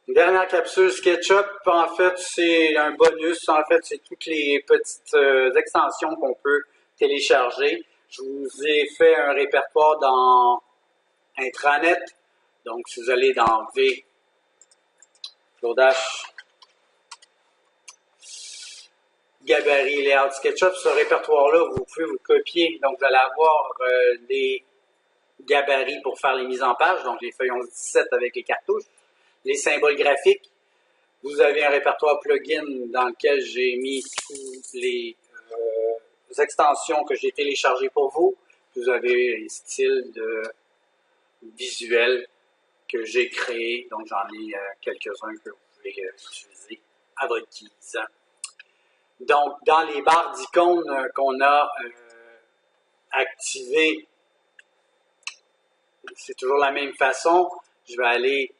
Une dernière capsule SketchUp, en fait, c'est un bonus. En fait, c'est toutes les petites extensions qu'on peut télécharger. Je vous ai fait un répertoire dans Intranet. Donc, si vous allez dans V, Lodash, Gabarit, Layout, SketchUp, ce répertoire-là, vous pouvez vous copier. Donc, vous allez avoir les gabarits pour faire les mises en page, donc les feuillons 17 avec les cartouches, les symboles graphiques. Vous avez un répertoire plugin dans lequel j'ai mis toutes les extensions que j'ai téléchargées pour vous. Vous avez les styles de visuels que j'ai créés, donc j'en ai quelques-uns que vous pouvez utiliser à votre guise. Donc, dans les barres d'icônes qu'on a activées, c'est toujours la même façon. Je vais aller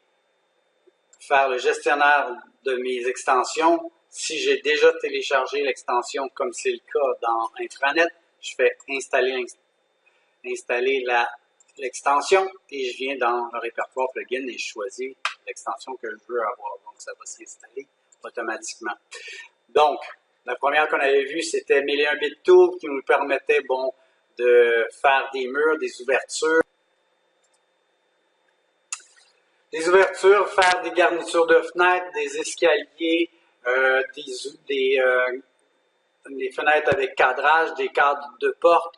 faire le gestionnaire de mes extensions. Si j'ai déjà téléchargé l'extension, comme c'est le cas dans Intranet, je fais installer l'extension et je viens dans le répertoire plugin et je choisis l'extension que je veux avoir. Donc, ça va s'installer automatiquement. Donc, la première qu'on avait vue, c'était 1001 Bit Tool qui nous permettait, bon, de faire des murs, des ouvertures. Des ouvertures, faire des garnitures de fenêtres, des escaliers, des fenêtres avec cadrage, des cadres de porte,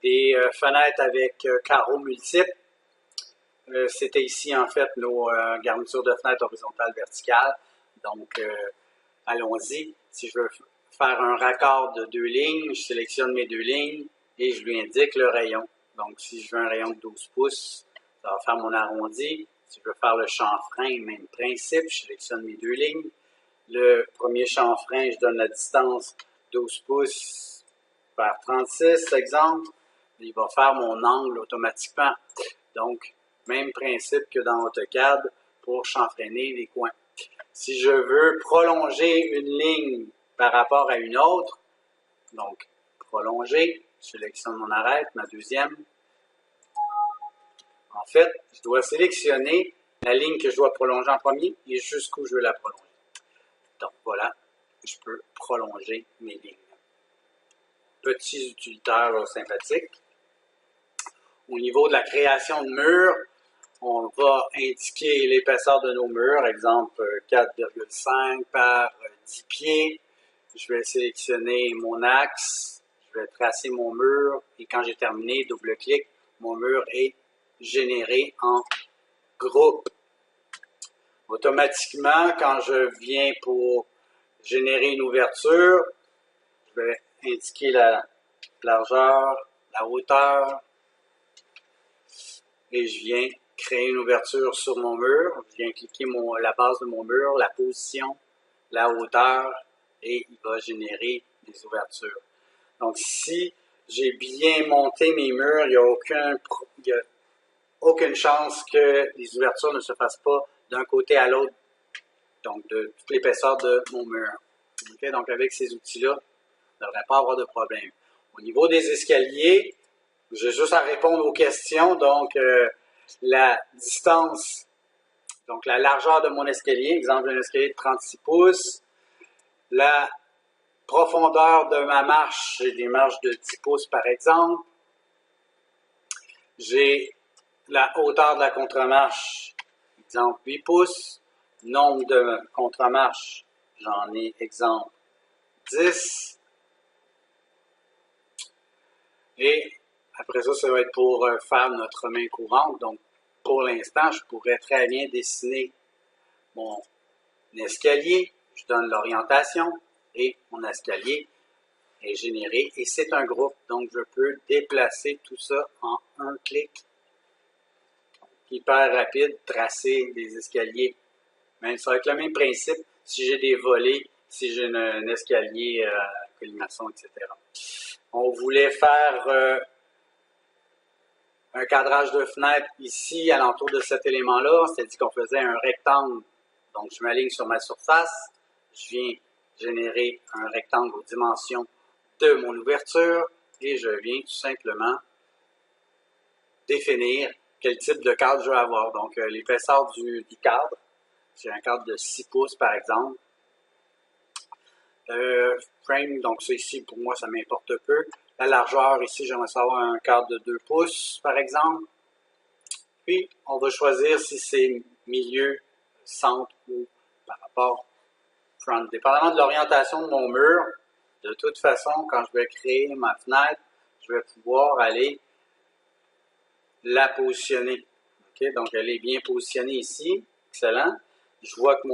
des fenêtres avec carreaux multiples. C'était ici, en fait, nos garnitures de fenêtres horizontales, verticales. Donc, allons-y. Si je veux faire un raccord de 2 lignes, je sélectionne mes 2 lignes et je lui indique le rayon. Donc, si je veux un rayon de 12 pouces, ça va faire mon arrondi. Si je veux faire le chanfrein, même principe, je sélectionne mes 2 lignes. Le premier chanfrein, je donne la distance 12 pouces par 36, exemple. Il va faire mon angle automatiquement. Donc, même principe que dans AutoCAD pour chanfreiner les coins. Si je veux prolonger une ligne par rapport à une autre, donc prolonger, je sélectionne mon arête, ma deuxième. En fait, je dois sélectionner la ligne que je dois prolonger en premier et jusqu'où je veux la prolonger. Donc voilà, je peux prolonger mes lignes. Petits utilitaires sympathiques. Au niveau de la création de murs, on va indiquer l'épaisseur de nos murs, exemple 4,5 par 10 pieds. Je vais sélectionner mon axe, je vais tracer mon mur et quand j'ai terminé, double-clic, mon mur est généré en groupe. Automatiquement, quand je viens pour générer une ouverture, je vais indiquer la largeur, la hauteur et je viens créer une ouverture sur mon mur. Je viens cliquer la base de mon mur, la position, la hauteur et il va générer des ouvertures. Donc, si j'ai bien monté mes murs, il n'y a aucune chance que les ouvertures ne se fassent pas d'un côté à l'autre, donc de toute l'épaisseur de mon mur. Okay? Donc, avec ces outils-là, on ne devrait pas avoir de problème. Au niveau des escaliers, j'ai juste à répondre aux questions. Donc, la distance, donc la largeur de mon escalier, exemple un escalier de 36 pouces, la profondeur de ma marche, j'ai des marches de 10 pouces par exemple. J'ai la hauteur de la contre-marche, exemple 8 pouces. Nombre de contre-marches, j'en ai exemple 10. Et après ça, ça va être pour faire notre main courante. Donc, pour l'instant, je pourrais très bien dessiner mon escalier. Je donne l'orientation et mon escalier est généré. Et c'est un groupe, donc je peux déplacer tout ça en un clic. Hyper rapide, tracer des escaliers. Même ça va être le même principe si j'ai des volets, si j'ai un escalier colimaçon, etc. On voulait faire un cadrage de fenêtre ici, alentour de cet élément-là. C'est-à-dire qu'on faisait un rectangle. Donc, je m'aligne sur ma surface. Je viens générer un rectangle aux dimensions de mon ouverture et je viens tout simplement définir quel type de cadre je veux avoir. Donc, l'épaisseur du cadre. J'ai un cadre de 6 pouces, par exemple. Frame, donc ça ici, pour moi, ça m'importe peu. La largeur, ici, j'aimerais savoir un cadre de 2 pouces, par exemple. Puis, on va choisir si c'est milieu, centre ou par rapport front. Dépendamment de l'orientation de mon mur, de toute façon, quand je vais créer ma fenêtre, je vais pouvoir aller la positionner. Okay? Donc, elle est bien positionnée ici. Excellent. Je vois que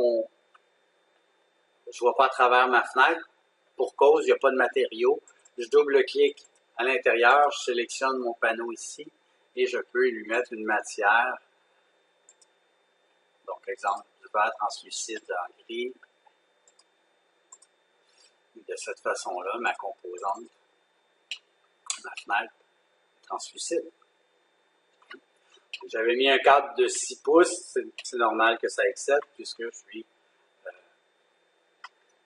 je vois pas à travers ma fenêtre. Pour cause, il n'y a pas de matériaux. Je double-clique à l'intérieur, je sélectionne mon panneau ici et je peux lui mettre une matière. Donc, exemple, du verre translucide en gris. De cette façon-là, ma composante, ma fenêtre translucide. J'avais mis un cadre de 6 pouces, c'est normal que ça excède puisque je suis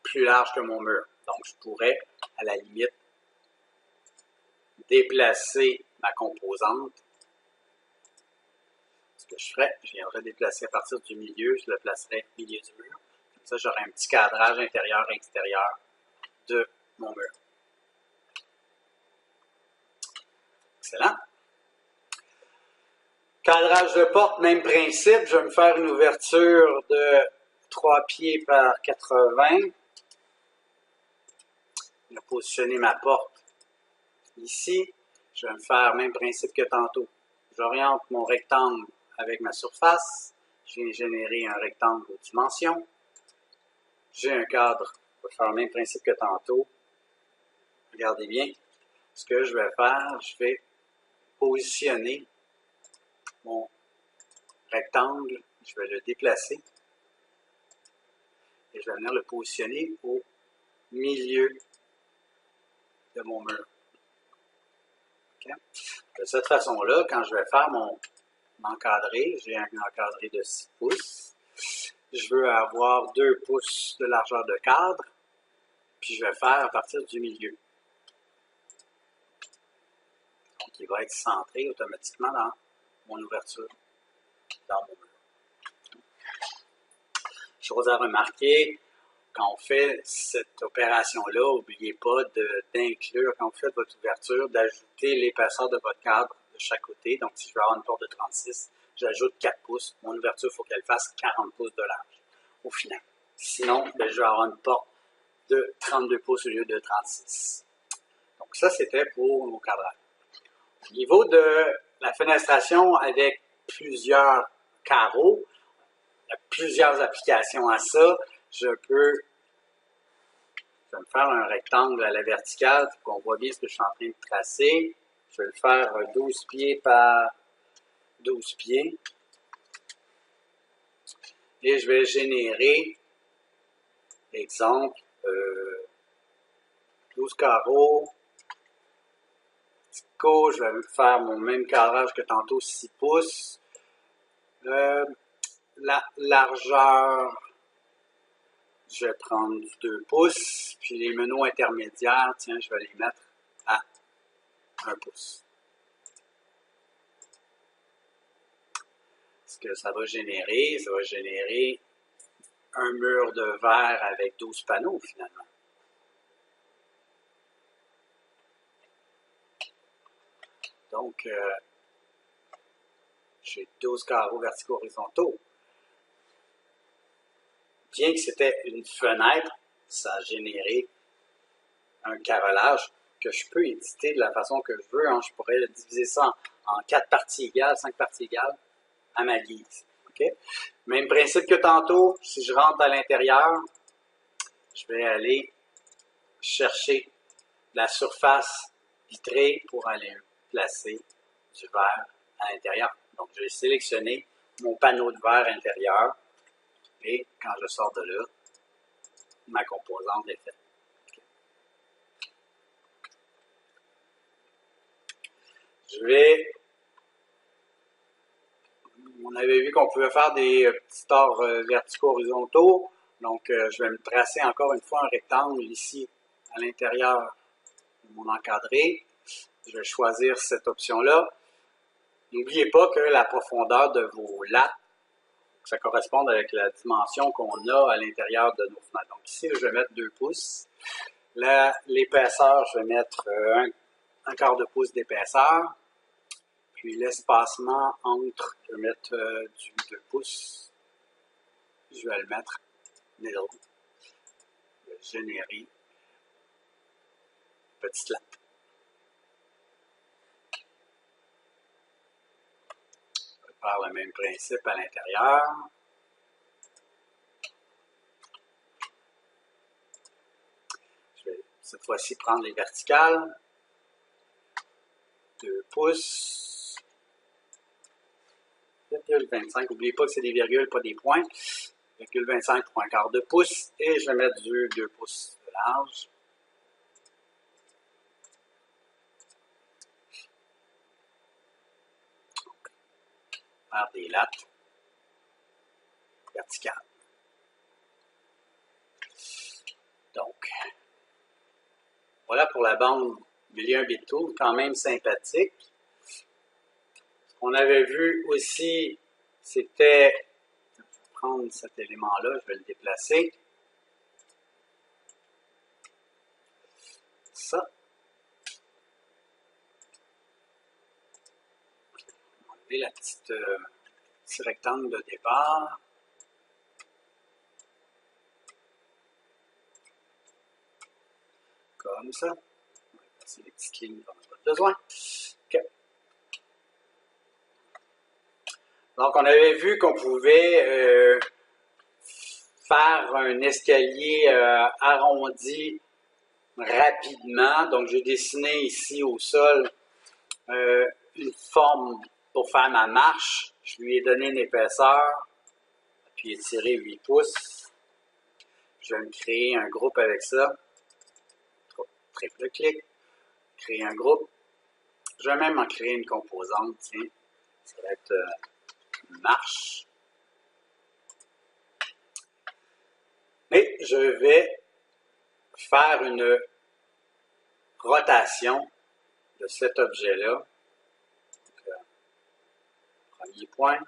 plus large que mon mur. Donc, je pourrais, à la limite, déplacer ma composante. Ce que je ferais, je viendrais déplacer à partir du milieu, je le placerais au milieu du mur. Comme ça, j'aurais un petit cadrage intérieur et extérieur de mon mur. Excellent. Cadrage de porte, même principe. Je vais me faire une ouverture de 3 pieds par 80. Je vais positionner ma porte ici. Je vais me faire même principe que tantôt. J'oriente mon rectangle avec ma surface. Je viens générer un rectangle aux dimensions. J'ai un cadre. Je vais faire le même principe que tantôt. Regardez bien. Ce que je vais faire, je vais positionner mon rectangle. Je vais le déplacer. Et je vais venir le positionner au milieu de mon mur. Okay? De cette façon-là, quand je vais faire mon encadré, j'ai un encadré de 6 pouces. Je veux avoir 2 pouces de largeur de cadre, puis je vais faire à partir du milieu. Donc, il va être centré automatiquement dans mon ouverture, dans mon mur. Chose à remarquer, quand on fait cette opération-là, n'oubliez pas d'inclure, quand vous faites votre ouverture, d'ajouter l'épaisseur de votre cadre de chaque côté. Donc, si je veux avoir une porte de 36, j'ajoute 4 pouces. Mon ouverture, il faut qu'elle fasse 40 pouces de large au final. Sinon, je vais avoir une porte de 32 pouces au lieu de 36. Donc, ça, c'était pour nos cadrages. Au niveau de la fenestration avec plusieurs carreaux, il y a plusieurs applications à ça. Je vais me faire un rectangle à la verticale pour qu'on voit bien ce que je suis en train de tracer. Je vais le faire 12 pieds par 12 pieds. Et je vais générer, exemple, 12 carreaux. Je vais faire mon même cadrage que tantôt, 6 pouces. La largeur, je vais prendre du 2 pouces, puis les meneaux intermédiaires, tiens, je vais les mettre à 1 pouce. Ce que ça va générer un mur de verre avec 12 panneaux finalement. Donc, j'ai 12 carreaux verticaux horizontaux. Bien que c'était une fenêtre, ça a généré un carrelage que je peux éditer de la façon que je veux. Hein. Je pourrais diviser ça en 4 parties égales, 5 parties égales, à ma guise. Okay? Même principe que tantôt, si je rentre à l'intérieur, je vais aller chercher la surface vitrée pour aller placer du verre à l'intérieur. Donc, je vais sélectionner mon panneau de verre intérieur et quand je sors de là, ma composante est faite. On avait vu qu'on pouvait faire des petits torts verticaux horizontaux. Donc, je vais me tracer encore une fois un rectangle ici à l'intérieur de mon encadré. Je vais choisir cette option-là. N'oubliez pas que la profondeur de vos lattes que ça corresponde avec la dimension qu'on a à l'intérieur de nos fenêtres. Donc ici, je vais mettre 2 pouces. Là, l'épaisseur, je vais mettre un quart de pouce d'épaisseur. Puis l'espacement entre, je vais mettre du 2 pouces. Je vais le mettre middle. Je vais générer une petite lampe. Je vais faire le même principe à l'intérieur. Je vais cette fois-ci prendre les verticales. 2 pouces. 0,25. N'oubliez pas que c'est des virgules, pas des points. 0,25 pour un quart de pouce. Et je vais mettre du 2 pouces de large. Faire des lattes verticales. Donc, voilà pour la bande Million Bit Tool, quand même sympathique. Ce qu'on avait vu aussi, c'était, je vais prendre cet élément-là, je vais le déplacer. Ça. Enlever la petite petit rectangle de départ. Comme ça. On va passer les petites lignes dont on n'a pas besoin. Okay. Donc, on avait vu qu'on pouvait faire un escalier arrondi rapidement. Donc, j'ai dessiné ici au sol une forme pour faire ma marche. Je lui ai donné une épaisseur, puis étiré 8 pouces. Je vais me créer un groupe avec ça. Triple clic, créer un groupe. Je vais même en créer une composante, tiens. Ça va être une marche. Et je vais faire une rotation de cet objet-là. Premier point,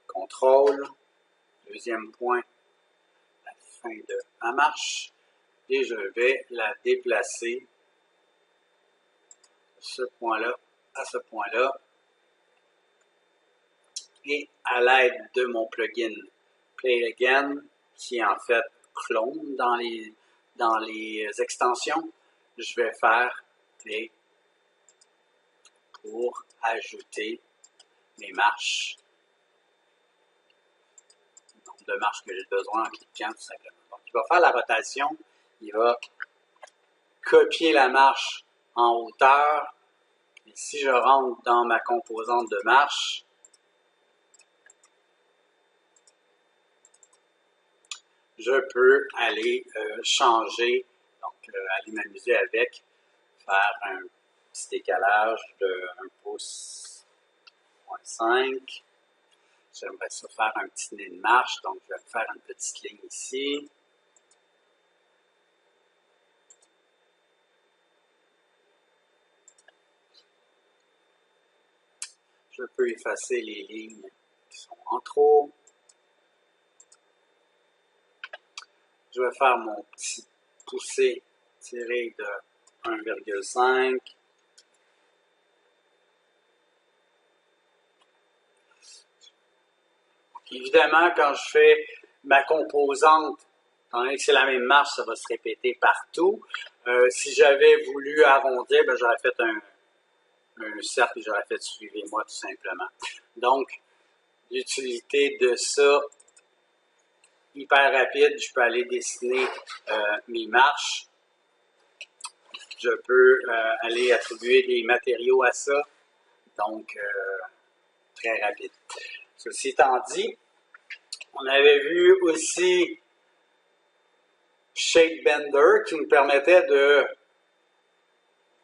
contrôle. Deuxième point, la fin de ma marche. Et je vais la déplacer de ce point-là à ce point-là. Et à l'aide de mon plugin Play Again, qui est en fait clone dans les extensions, je vais faire Play pour ajouter mes marches. Le nombre de marches que j'ai besoin en cliquant tout simplement. Donc, il va faire la rotation, il va copier la marche en hauteur. Et si je rentre dans ma composante de marche, je peux aller changer, donc aller m'amuser avec, faire un petit décalage de 1 pouce, 0,5. J'aimerais ça faire un petit nez de marche, donc je vais faire une petite ligne ici. Je peux effacer les lignes qui sont en trop. Je vais faire mon petit poussé tiré de 1,5. Évidemment, quand je fais ma composante, étant donné que c'est la même marche, ça va se répéter partout. Si j'avais voulu arrondir, ben, j'aurais fait un cercle et j'aurais fait suivez-moi tout simplement. Donc, l'utilité de ça, hyper rapide, je peux aller dessiner mes marches. Je peux aller attribuer des matériaux à ça. Donc, très rapide. Ceci étant dit, on avait vu aussi Shape Bender qui nous permettait de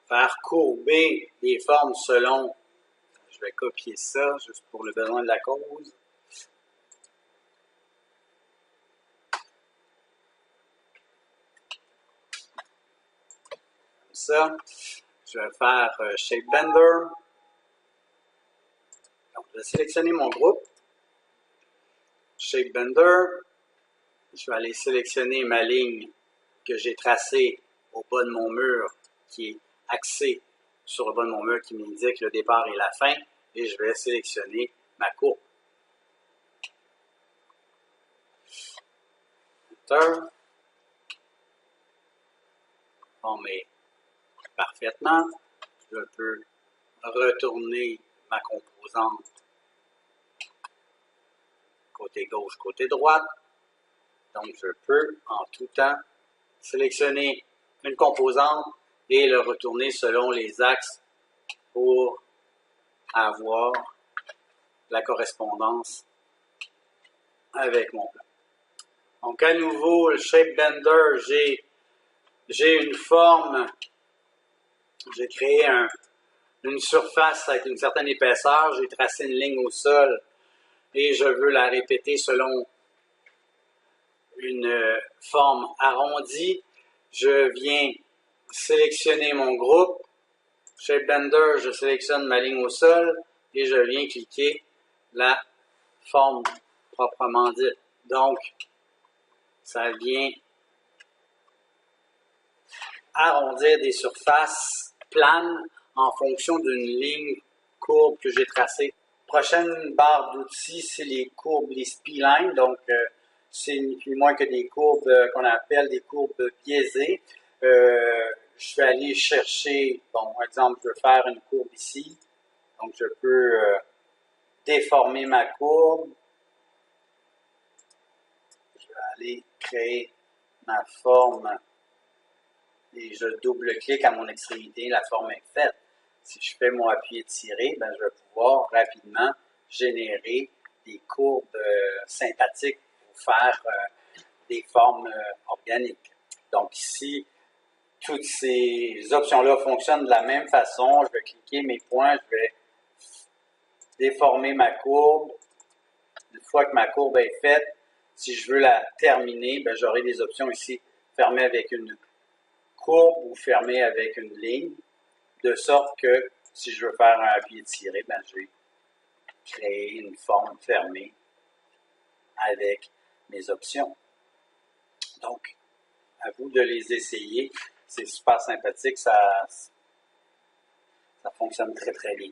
faire courber des formes selon, je vais copier ça juste pour le besoin de la cause. Comme ça, je vais faire Shape Bender. Donc, je vais sélectionner mon groupe. Shape Bender. Je vais aller sélectionner ma ligne que j'ai tracée au bas de mon mur, qui est axée sur le bas de mon mur, qui m'indique le départ et la fin, et je vais sélectionner ma courbe. Enter. Formé parfaitement. Je peux retourner ma composante côté gauche, côté droite. Donc, je peux en tout temps sélectionner une composante et le retourner selon les axes pour avoir la correspondance avec mon plan. Donc, à nouveau, le Shape Bender, j'ai une forme, j'ai créé une surface avec une certaine épaisseur, j'ai tracé une ligne au sol et je veux la répéter selon une forme arrondie. Je viens sélectionner mon groupe. Shape Bender, je sélectionne ma ligne au sol et je viens cliquer la forme proprement dite. Donc, ça vient arrondir des surfaces planes en fonction d'une ligne courbe que j'ai tracée. Prochaine barre d'outils, c'est les courbes, les splines. Donc, c'est ni plus moins que des courbes qu'on appelle des courbes biaisées. Je vais aller chercher, bon, par exemple, je veux faire une courbe ici. Donc, je peux déformer ma courbe. Je vais aller créer ma forme et je double-clique à mon extrémité, la forme est faite. Si je fais mon appui-étiré, ben, je vais pouvoir rapidement générer des courbes sympathiques pour faire des formes organiques. Donc ici, toutes ces options-là fonctionnent de la même façon. Je vais cliquer mes points, je vais déformer ma courbe. Une fois que ma courbe est faite, si je veux la terminer, ben, j'aurai des options ici, fermer avec une courbe ou fermer avec une ligne, de sorte que si je veux faire un appui étiré, ben, je vais créer une forme fermée avec mes options. Donc, à vous de les essayer. C'est super sympathique, ça fonctionne très très bien.